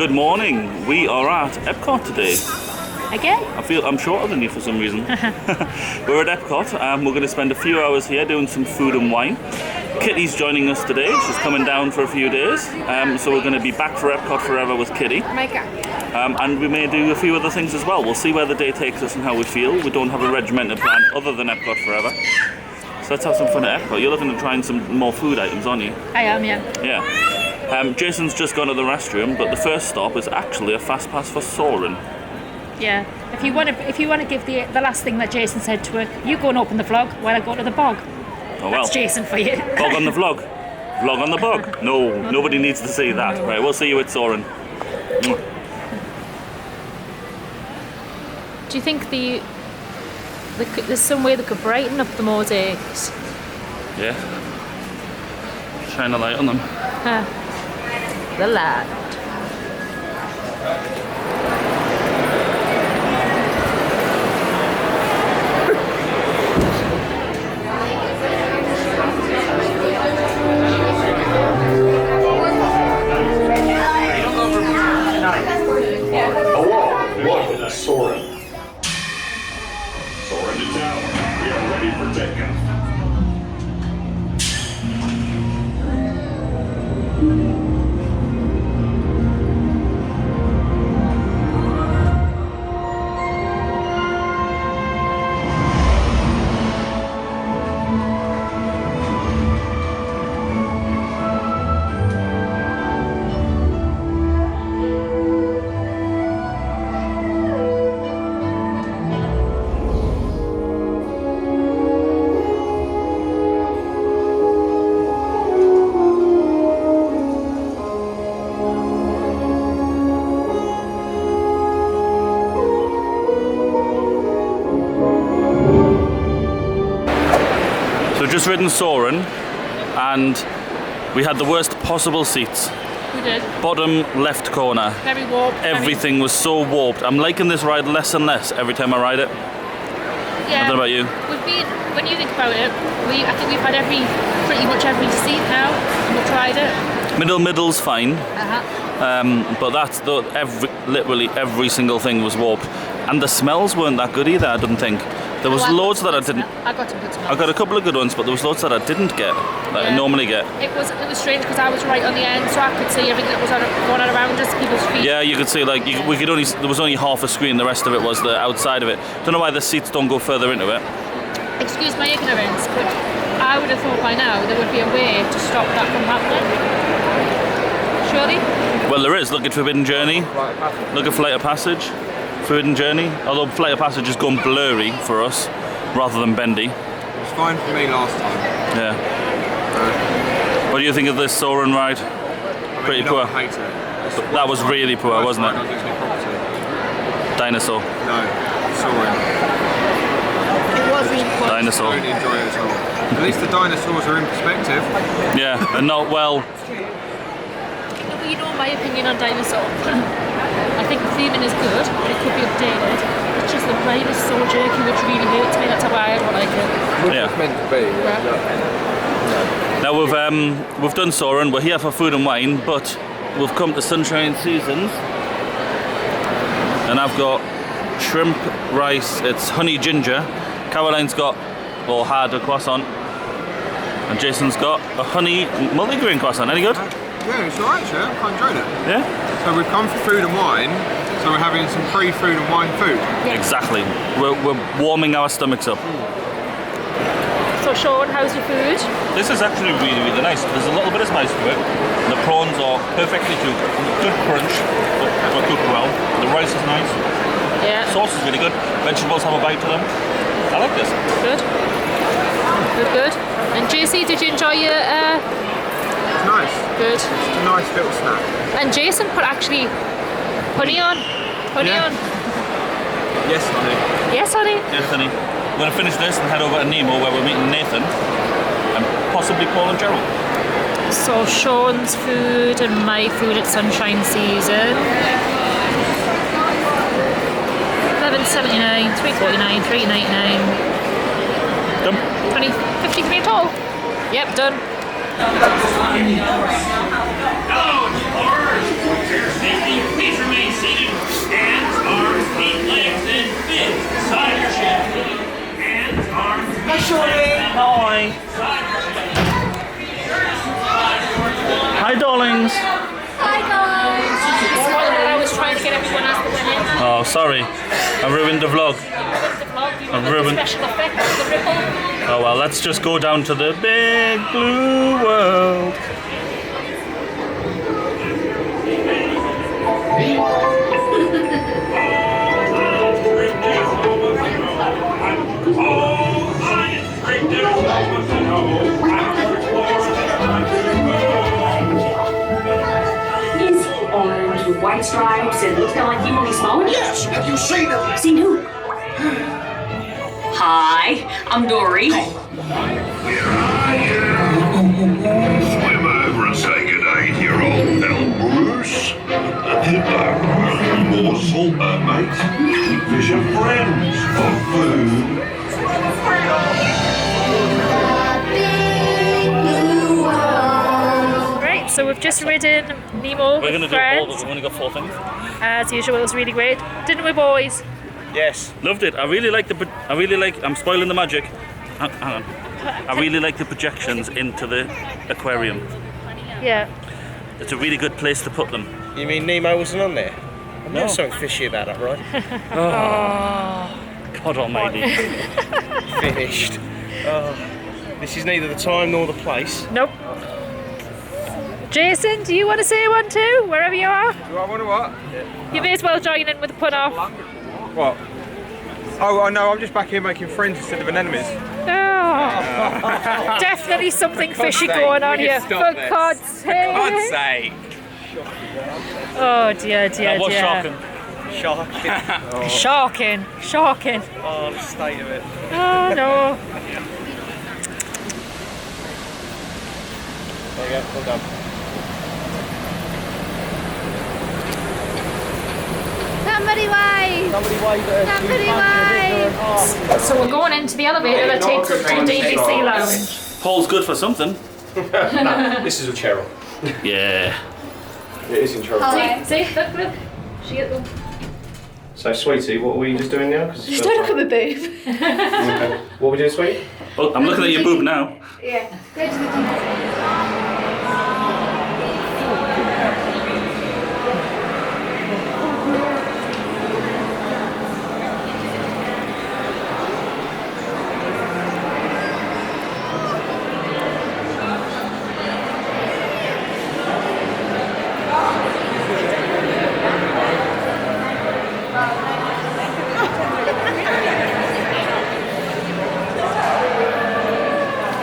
Good morning. We are at Epcot today. Again? I'm shorter than you for some reason. We're at Epcot and we're going to spend a few hours here doing some food and wine. Kitty's joining us today. She's coming down for a few days. So we're going to be back for Epcot forever with Kitty. And we may do a few other things as well. We'll see where the day takes us and how we feel. We don't have a regimented plan other than Epcot forever. So let's have some fun at Epcot. You're looking at trying some more food items, aren't you? I am, yeah. Yeah. Jason's just gone to the restroom, but the first stop is actually a fast pass for Soarin. Yeah. If you want to give the last thing that Jason said to her, you go and open the vlog while I go to the bog. Oh well. That's Jason for you. Vlog on the vlog. Vlog on the bog. No, nobody needs to see that. Right, we'll see you at Soarin. Do you think there's some way they could brighten up the mosaics? Yeah. Shine a light on them. The light. Welcome to Soarin. Soarin to tower. We are ready for takeoff. Just ridden Soarin and we had the worst possible seats. We did. Bottom left corner. Very warped. Everything was so warped. I'm liking this ride less and less every time I ride it. Yeah. I don't know about you. When you think about it, I think we've had pretty much every seat now, and we've tried it. Middle's fine. But literally every single thing was warped. And the smells weren't that good either, I didn't think. There was loads that I didn't. I got some good smells. I got a couple of good ones, but there was loads that I didn't get that I normally get. It was strange because I was right on the end, so I could see everything that was going on around us, people's feet. Yeah, you could see there was only half a screen. The rest of it was the outside of it. Don't know why the seats don't go further into it. Excuse my ignorance, but I would have thought by now there would be a way to stop that from happening. Surely. Well, there is. Look at Forbidden Journey. Look at Flight of Passage. Forbidden Journey. Although Flight of Passage has gone blurry for us rather than bendy. It was fine for me last time. Yeah. What do you think of this Soarin ride? Pretty poor. I hate it. That was really poor, wasn't it? Dinosaur. No, Soarin. It was really cool. Dinosaur. I don't enjoy it at all. At least the dinosaurs are in perspective. Yeah, and not well. But you know my opinion on Dinosaur. I think the theming is good, but it could be updated. It's just the ride is so jerky, which really hurts me. That's how I don't like it. Yeah. It's meant to be. Yeah. Now we've done Soarin. We're here for food and wine, but we've come to Sunshine Seasons, and I've got shrimp rice. It's honey ginger. Caroline's had a croissant, and Jason's got a honey multigrain croissant. Any good? Yeah, it's alright, sure. I enjoyed it. Yeah. So we've come for food and wine, so we're having some pre-food and wine food. Yeah. Exactly. We're warming our stomachs up. So Shaun, how's your food? This is actually really, really nice. There's a little bit of spice to it. The prawns are perfectly cooked. Good crunch, but cooked well. The rice is nice. Yeah. Sauce is really good. Vegetables have a bite to them. I like this. Good. Good. And JC, did you enjoy your... It's nice. Good. It's a nice little snack. And Jason put actually honey on. Yeah. On. Yes, honey. Yes, honey. Yes, honey. We're going to finish this and head over to Nemo where we're meeting Nathan and possibly Paul and Gerald. So Shaun's food and my food at Sunshine Season. $11.79, $3.49, $3.99. Done. $20.53 at all. Yep, done. Hello, explorers! For your safety, please remain seated. Hands, arms, feet, legs, and fins. Cider chef. Hands, arms, feet, legs, and Hi. Hi, darlings. Hi guys! I was trying to get everyone else to win in. Oh, sorry. I ruined the vlog. The vlog, you I've wanted the ruined- special effects, the ripple. Oh well, let's just go down to the big blue world. Oh, science! Great dinner moments to know. Is he orange with white stripes and looks kind of like you, only smaller? Yes, have you seen him? Seen who? Hi, I'm Dory. Swim over and say good day to your old pal Bruce. Hello, more salt, mate. Fish and friends for food. Right, so we've just ridden Nemo We're with gonna do all, but friends. we've only got 4 things. As usual, it was really great. Didn't we, boys? Yes. Loved it. I really like the. I'm spoiling the magic. Hang on. I really like the projections into the aquarium. Yeah. It's a really good place to put them. You mean Nemo wasn't on there? No. There's something fishy about that, right? God Almighty. Finished. This is neither the time nor the place. Nope. Jason, do you want to say one too, wherever you are? Do I want to what? You may as well join in with the put off. What? Oh, I know, I'm just back here making friends instead of enemies. Oh. Definitely something fishy sake, going on will you here. stop For this? God's sake. God's sake! Oh dear, dear, That was dear. shocking. Shocking. Shocking. Shocking. Oh, the state of it. Oh no. There you go, well done. Somebody wave. Somebody wave at us. Somebody wave. So we're going into the elevator that takes us to DVC Lounge. Paul's good for something. This is a Cheryl. Yeah. It is in Cheryl. See, look. She at them. So, sweetie, what were you just doing now? Just don't look at my boob. Okay. What were we doing, sweetie? Oh, I'm looking at your boob now. Yeah. Go to the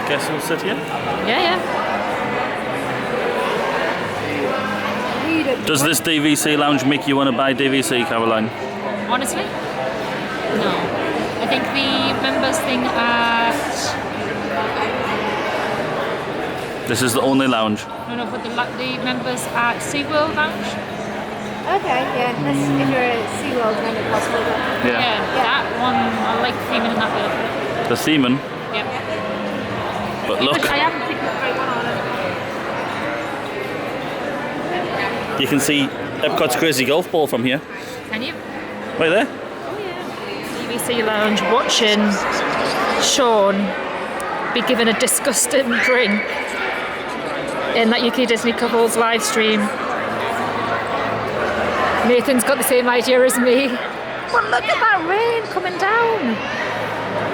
Guess we'll sit here. Yeah. Does this DVC lounge make you want to buy DVC, Caroline? Honestly? No. I think the members thing at... This is the only lounge. No, but the members at SeaWorld Lounge? Okay, yeah. That's if you're at SeaWorld and then possible. Yeah, that one, I like the theming in that bit. The seaman. Yeah. But look, I haven't picked the right one on it. you can see Epcot's crazy golf ball from here. Can you? Right there. DVC Lounge watching Shaun be given a disgusting drink in that UK Disney couples live stream. Nathan's got the same idea as me. But look at that rain coming down.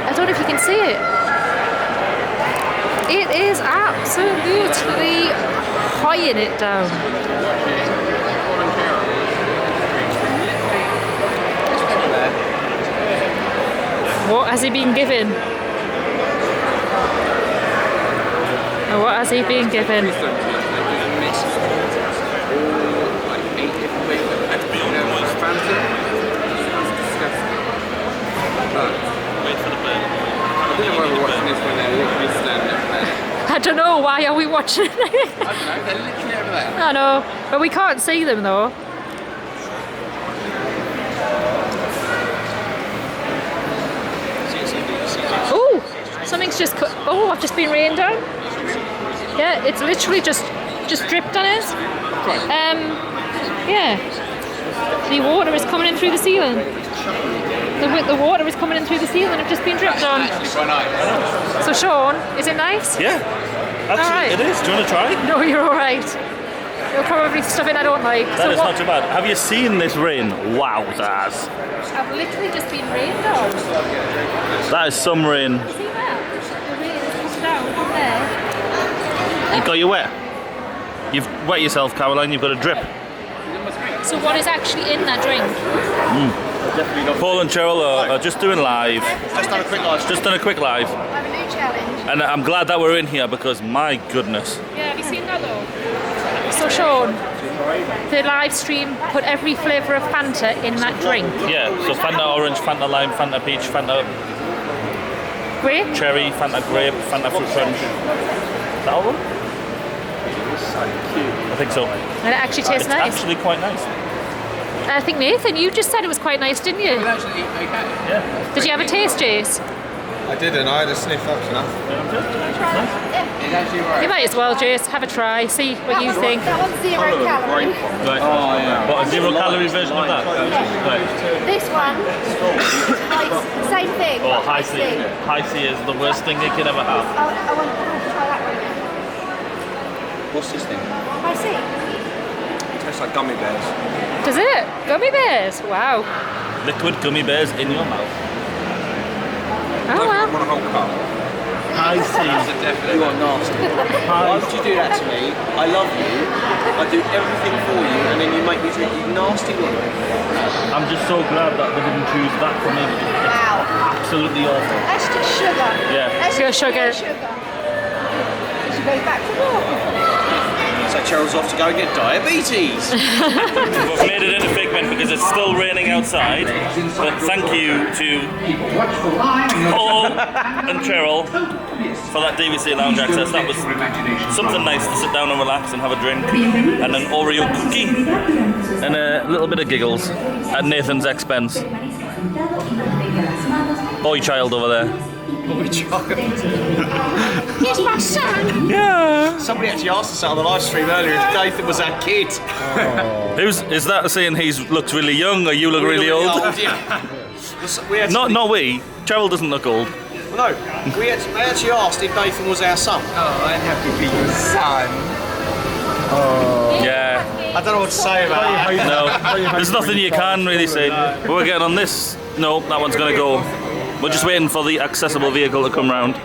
I don't know if you can see it. It is absolutely hoying it down. What has he been given? What has he been given? I don't know, why are we watching it? I don't know, they're literally over there. I know, but we can't see them though. Oh, something's just cut. Oh, I've just been rained on. Yeah, it's literally just dripped on us. Yeah. The water is coming in through the ceiling. The water is coming in through the ceiling. I've just been dripped on. So Shaun, is it nice? Yeah, actually Alright. it is. Do you want to try? No, you're all right. You're probably stuff in I don't like. That is not too bad. Have you seen this rain? Wowzers. I've literally just been rained on. That is some rain. See that? The rain is pushed down from there. You got you wet. You've wet yourself, Caroline. You've got a drip. So what is actually in that drink? Paul and Cheryl are just doing live. Just done a quick live. Just done a quick live. I have a new challenge. And I'm glad that we're in here because my goodness. Yeah, have you seen that though? So Shaun, the live stream put every flavour of Fanta in that drink. Yeah, so Fanta orange, Fanta lime, Fanta peach, Fanta Grape? cherry, Fanta grape, Fanta fruit punch. Is that all of them? I think so. And it actually tastes It's nice. actually quite nice. I think Nathan, you just said it was quite nice, didn't you? Yeah. Did you have a taste, Jace? I didn't. I had a sniff. That's enough. You might as well, Jace. Have a try. See what you think. That one's 0 calorie. Right. Oh, yeah. What, a 0 calorie version of that? Right. This one, like, same thing. Oh, but high C. iced tea. High C is the worst thing you can ever have. I want to try that one. What's this thing? I see. Tastes like gummy bears. Does it? Gummy bears? Wow. Liquid gummy bears in your mouth. Oh, I well. want a whole cup. High C. You are nasty. Why would you do that to me? I love you. I do everything for you, and then you make me drink, you nasty woman. I'm just so glad that they didn't choose that for me. It's Wow. absolutely awful. That's just sugar. Yeah. That's Pure just sugar. sugar. She goes back to normal. So Cheryl's off to go and get diabetes. We've made it into Figment because it's still raining outside. But thank you to Paul and Cheryl for that DVC lounge access. That was something nice to sit down and relax and have a drink. And an Oreo cookie. And a little bit of giggles at Nathan's expense. Boy child over there. Boy child. Here's my son. Yeah. Somebody actually asked us on the live stream earlier if Nathan was our kid. Is that saying he looks really young or you look really old? Yeah. We had Not we. Cheryl doesn't look old. No, we actually asked if Nathan was our son. Oh, I'd have to be your son. Yeah. I don't know what to say about that. No. There's nothing you can really say. But we're getting on this. No, that one's going to go. We're just waiting for the accessible vehicle to come round.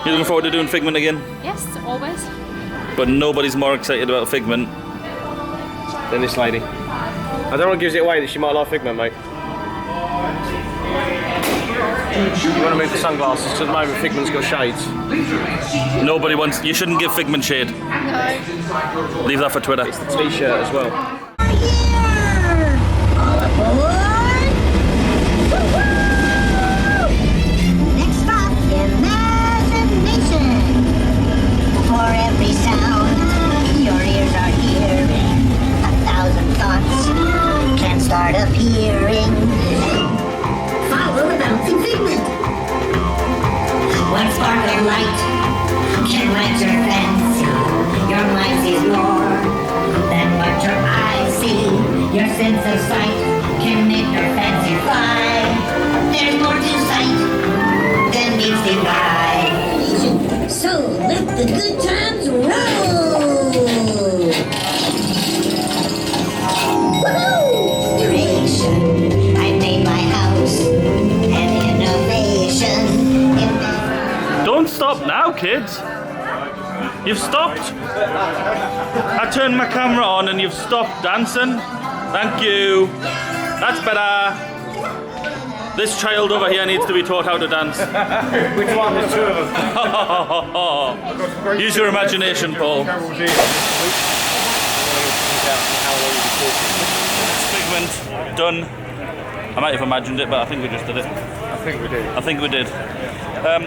You looking forward to doing Figment again? Yes, always. But nobody's more excited about Figment. Then this lady. I don't want to give it away that she might like Figment, mate. You want to move the sunglasses because at the moment Figment's got shades. Nobody wants. You shouldn't give Figment shade. No. Leave that for Twitter. It's the t-shirt as well. Next stop, imagination. For every sound your ears are hearing, 1,000 thoughts can start appearing. Follow the bouncing figment. One sparkling light can light your fancy. Your mind sees more than what your eyes see. Your sense of sight can make your fancy fly. There's more to sight than meets the eye. So let the good times roll. Woohoo! Duration. I made my house an innovation. Don't stop now, kids. You've stopped. I turned my camera on and you've stopped dancing. Thank you. That's better. This child over here needs to be taught how to dance. Which one? There's two of them. Use your imagination, Paul. Figment done. I might have imagined it, but I think we just did it. I think we did. I think we did.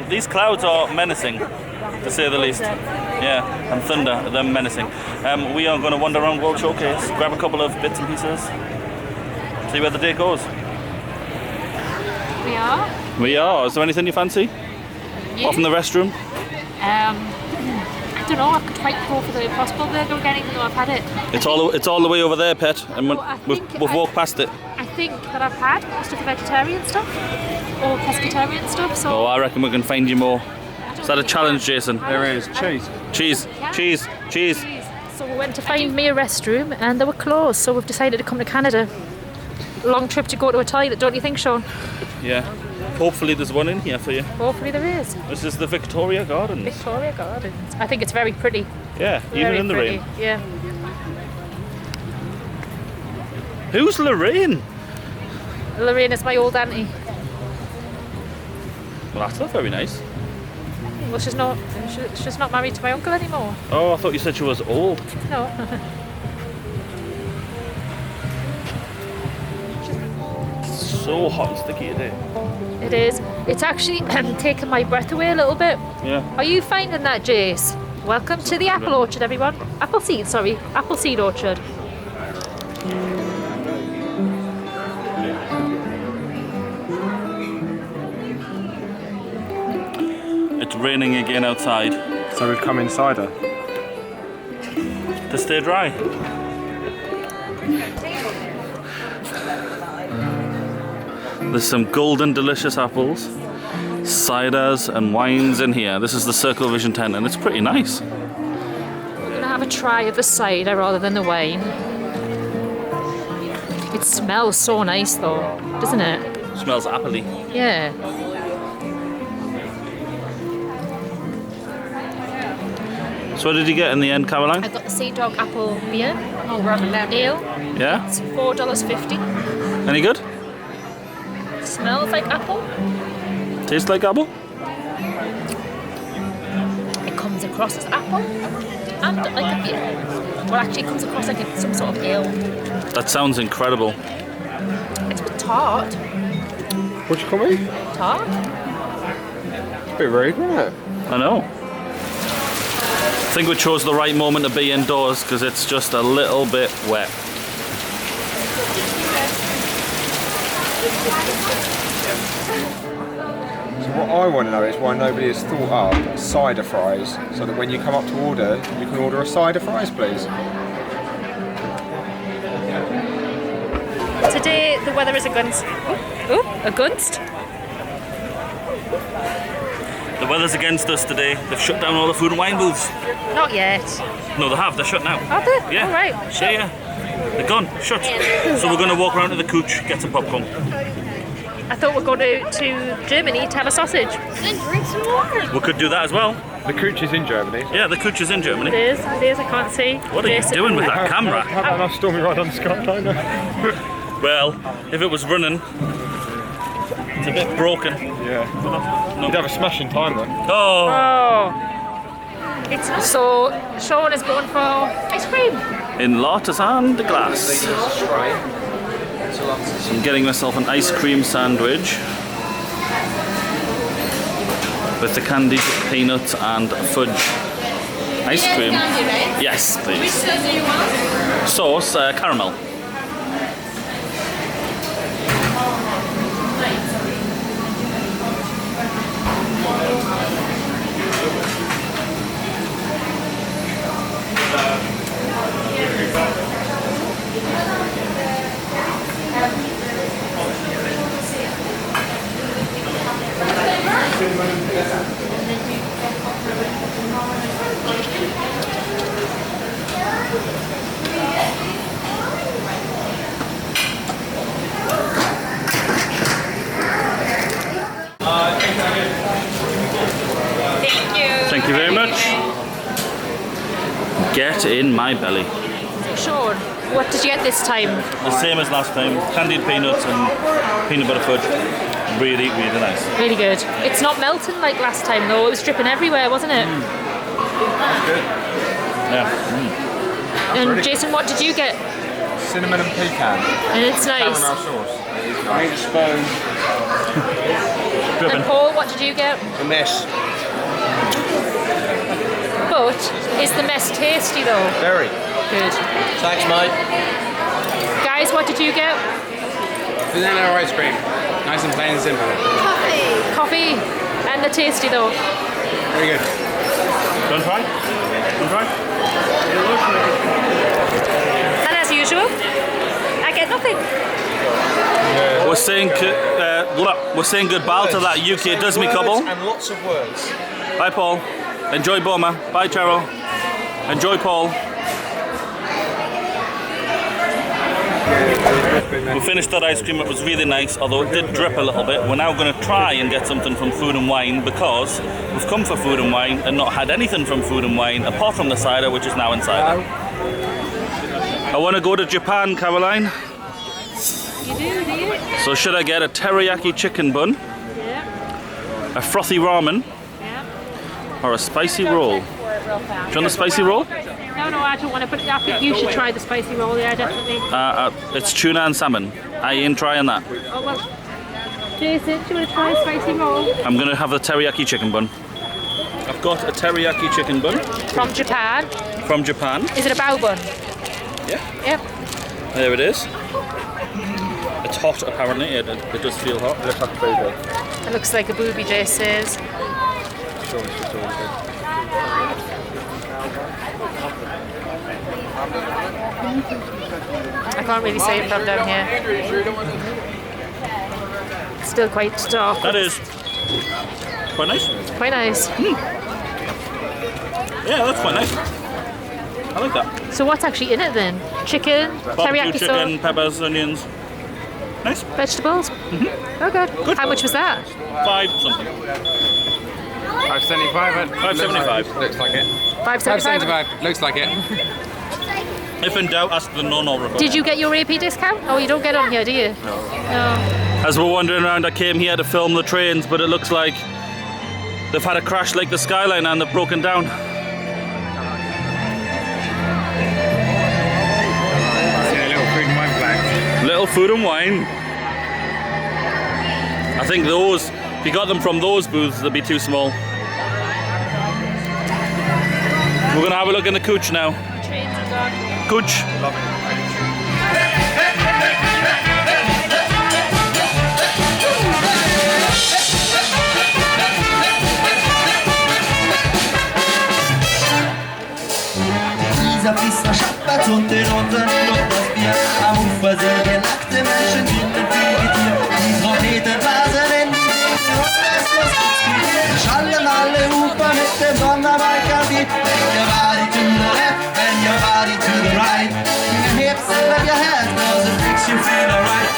These clouds are menacing, to say the least. Yeah, and thunder, they're menacing. We are going to wander around World Showcase, grab a couple of bits and pieces, see where the day goes. We are. We are. Is there anything you fancy? Yeah. Off in the restroom? I don't know. I could fight go for the Impossible Burger again, even though I've had it. It's all the way over there, Pet, and we've walked past it. I think that I've had most of the vegetarian stuff or pescatarian stuff. So. Oh, I reckon we can find you more. Is that a challenge, Jason? There is. Cheese. Cheese. So we went to find me a restroom and they were closed. So we've decided to come to Canada. Long trip to go to a toilet, don't you think, Shaun? Yeah. Hopefully there's one in here for you. Hopefully there is. This is the Victoria Gardens. Victoria Gardens. I think it's very pretty. Yeah, even in the rain. Yeah. Who's Lorraine? Lorraine is my old auntie. Well, that's not very nice. Well, she's not married to my uncle anymore. Oh, I thought you said she was old. No. So hot and sticky today. It is. It's actually taken my breath away a little bit. Yeah. Are you finding that, Jace? Welcome to the apple orchard, everyone. Apple seed orchard. It's raining again outside. So we've come inside her. To stay dry. There's some golden delicious apples, ciders and wines in here. This is the Circle Vision tent and it's pretty nice. We're going to have a try of the cider rather than the wine. It smells so nice though, doesn't it? Smells appley. Yeah. So what did you get in the end, Caroline? I got the Sea Dog apple beer. Ale. Yeah? It's $4.50. Any good? Smells like apple. Tastes like apple? It comes across as apple and like a beer. Well, actually, it comes across like some sort of ale. That sounds incredible. It's a bit tart. What do you call me? Tart? It's a bit rude, isn't it? I know. I think we chose the right moment to be indoors because it's just a little bit wet. So what I want to know is why nobody has thought up cider fries, so that when you come up to order, you can order a cider fries, please. Today the weather is against. Against? The weather's against us today. They've shut down all the food and wine booths. Not yet. No, they have. They're shut now. Are they? Yeah. All right. Shut. Yeah. They're gone. Shut. So we're going to walk around to the Cooch, get some popcorn. I thought we'd go to Germany to have a sausage. And drink some water. We could do that as well. The Cooch is in Germany. Yeah, the Cooch is in Germany. It is, I can't see. What are you doing with that camera? How about enough stormy ride on the Skyliner? Well, if it was running, it's a bit broken. Yeah. No. You'd have a smashing time then. Oh. Oh. It's so Shaun is going for ice cream. In l'artisan de glace. I'm getting myself an ice cream sandwich with the candied peanut and fudge ice cream. Yes, please. Which sauce do you want? Sauce, caramel. Thank you very much. Get in my belly. Shaun, what did you get this time? The same as last time. Candied peanuts and peanut butter fudge. Really, really nice. Really good. It's not melting like last time though. It was dripping everywhere, wasn't it? Yeah. And Jason, what did you get? Cinnamon and pecan. And it's nice. Caramel sauce. I need a spoon. And Paul, what did you get? A mess. But is the mess tasty though? Very. Good. Thanks, mate. Guys, what did you get? Banana ice cream. Nice and plain and simple. Coffee. And the tasty though. Very good. Don't try? And as usual, I get nothing. We're saying goodbye to that UK Disney couple. And lots of words. Bye, Paul. Enjoy Boma. Bye, Cheryl. Enjoy, Paul. We finished that ice cream. It was really nice, although it did drip a little bit. We're now going to try and get something from Food and Wine because we've come for Food and Wine and not had anything from Food and Wine apart from the cider, which is now in cider. I want to go to Japan, Caroline. You do you? So should I get a teriyaki chicken bun, Yeah. a frothy ramen, Yeah. or a spicy roll? Do you want the spicy roll? No, I don't want to, but I think you should try the spicy roll, yeah, definitely. It's tuna and salmon. I ain't trying that. Oh, well. Jason, do you want to try a spicy roll? I'm going to have the teriyaki chicken bun. I've got a teriyaki chicken bun. From Japan. From Japan. Is it a bao bun? Yeah. Yep. There it is. It's hot apparently, it does feel hot. It looks like a booby. It looks like a booby, Jay says. I can't really see it from down here. It's still quite dark. That is quite nice. Quite nice. Yeah, that's quite nice. I like that. So what's actually in it then? Chicken, Barbecue teriyaki chicken, sauce, peppers, onions. Nice. vegetables? Oh good. How much was that? 5 something. 575. 575. Looks like it. 5.75. 575. Looks like it. If in doubt, ask the nun over. Did you get your AP discount? Oh, you don't get on here, do you? No. As we're wandering around, I came here to film the trains, but it looks like they've had a crash like the Skyliner and they've broken down. Little Food and Wine. I think those, if you got them from those booths, they'd be too small. We're going to have a look in the Cooch now. Trains are gone. Cooch. Zapis a Schappert und den unseren Club das Bier. Am Ufer sind gelackte Menschen, hinten fliegt hier. Die Trompete blasen in die Wege und es muss gehen. Schallen alle Huper mit dem Sonderbalkan-Beat. Bring your body to the left and your body to the right. Bring your hips and wave your hands, cause it makes you feel alright.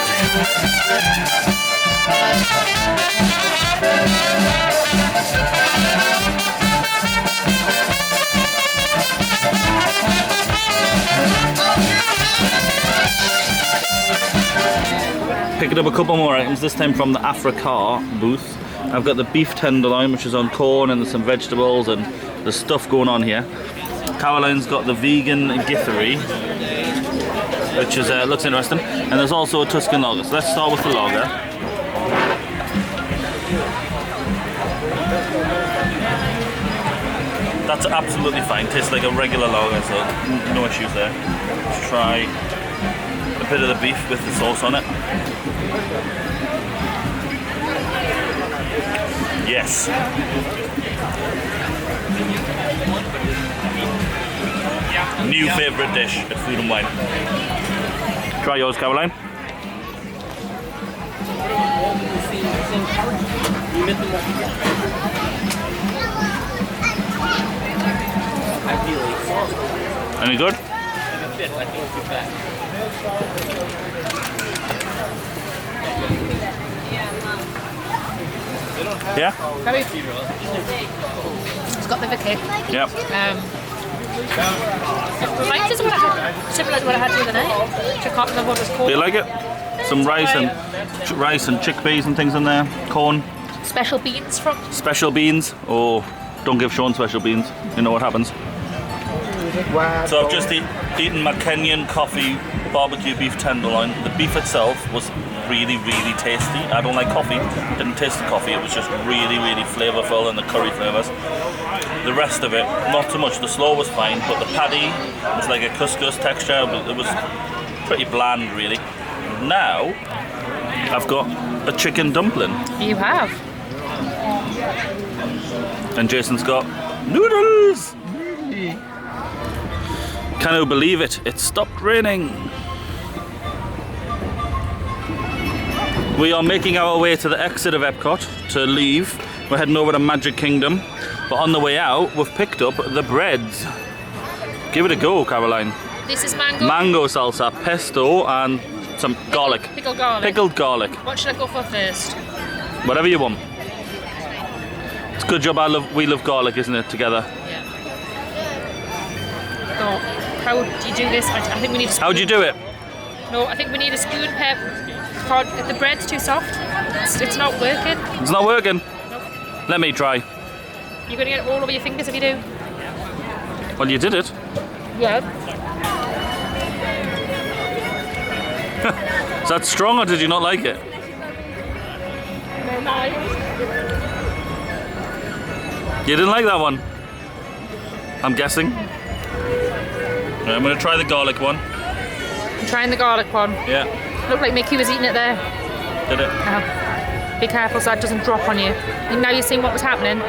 Picking up a couple more items, this time from the Africa booth. I've got the beef tenderloin, which is on corn, and there's some vegetables and there's stuff going on here. Caroline's got the vegan githeri, which is looks interesting, and there's also a Tuscan lager. So let's start with the lager. That's absolutely fine. Tastes like a regular lager, so no issues there. Let's try a bit of the beef with the sauce on it. Yes. New favourite dish at Food and Wine. Try yours, Caroline. Any good? Yeah? Very. It's got the kick. Yep. It reminds us of what I had, similar to what I had the other night. Which I can't remember what it was called. Do you like it? Some rice and chickpeas and things in there. Corn. Special beans from. Special beans. Oh, don't give Shaun special beans. You know what happens. So I've just eaten my Kenyan coffee barbecue beef tenderloin. The beef itself was really, really tasty. I don't like coffee. Didn't taste the coffee. It was just really, really flavourful, and the curry flavours. The rest of it, not so much. The slaw was fine, but the patty was like a couscous texture. It was pretty bland, really. Now I've got a chicken dumpling. You have. And Jason's got noodles. Can you believe it? It stopped raining. We are making our way to the exit of Epcot to leave. We're heading over to Magic Kingdom. But on the way out, we've picked up the breads. Give it a go, Caroline. This is mango. Mango salsa, pesto, and some garlic. Pickled garlic. Pickled garlic. What should I go for first? Whatever you want. It's a good job we love garlic, isn't it, together? Yeah. So, how do you do this? I think we need a spoon. How do you do it? No, I think we need a spoon, Pep. The bread's too soft. It's not working. It's not working? Nope. Let me try. You're going to get it all over your fingers if you do. Well, you did it. Yeah. Is that strong or did you not like it? You didn't like that one? I'm guessing. Right, I'm going to try the garlic one. I'm trying the garlic one. Yeah. Looked like Mickey was eating it there. Did it? Be careful so that doesn't drop on you. And now you're seeing what was happening.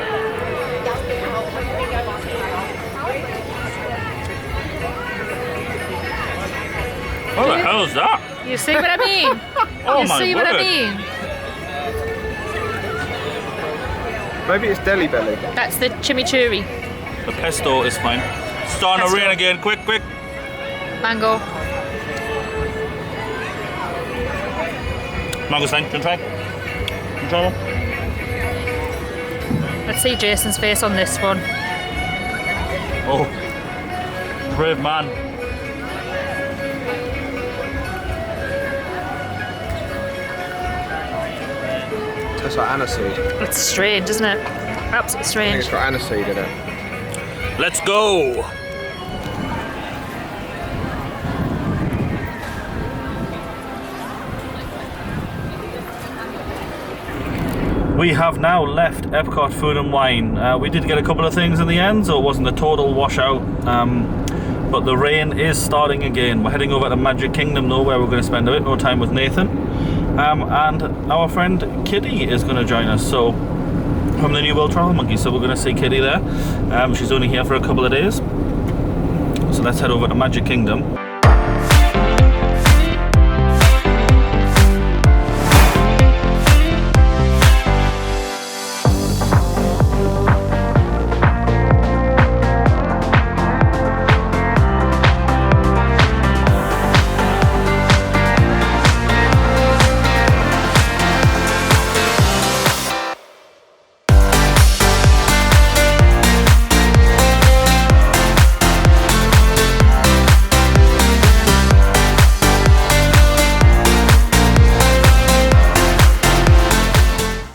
What the hell is that? You see what I mean? Oh you my see word. what I mean? Maybe it's deli belly. That's the chimichurri. The pesto is fine. Starting to rain again. Quick, quick. Mango. Mango's fine. Can you try? Can you try one? Let's see Jason's face on this one. Oh. Brave man. Tastes like aniseed. It's strange, isn't it? Absolutely I think strange. it's got aniseed in it. Let's go. We have now left Epcot Food and Wine. We did get a couple of things in the end, so it wasn't a total washout. But the rain is starting again. We're heading over to Magic Kingdom though, where we're going to spend a bit more time with Nathan. And our friend Kitty is going to join us. So from the New World Travel Monkey. So we're going to see Kitty there. She's only here for a couple of days. So let's head over to Magic Kingdom.